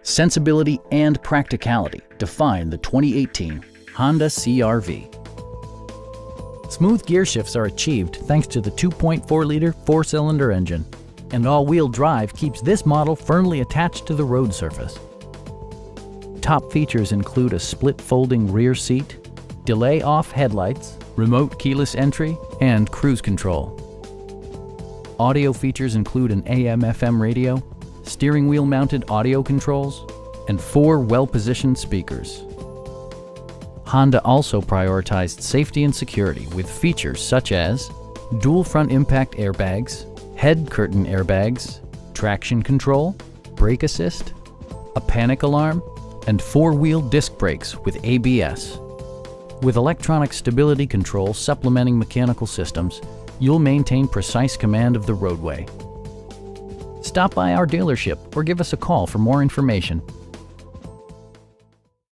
Sensibility and practicality define the 2018 Honda CR-V. Smooth gear shifts are achieved thanks to the 2.4-liter four-cylinder engine, and all-wheel drive keeps this model firmly attached to the road surface. Top features include a split folding rear seat, delay-off headlights, remote keyless entry, and cruise control. Audio features include an AM/FM radio, steering wheel mounted audio controls, and 4 well-positioned speakers. Honda also prioritized safety and security with features such as dual front impact airbags, head curtain airbags, traction control, brake assist, a panic alarm, and 4-wheel disc brakes with ABS. With electronic stability control supplementing mechanical systems, you'll maintain precise command of the roadway. Stop by our dealership or give us a call for more information.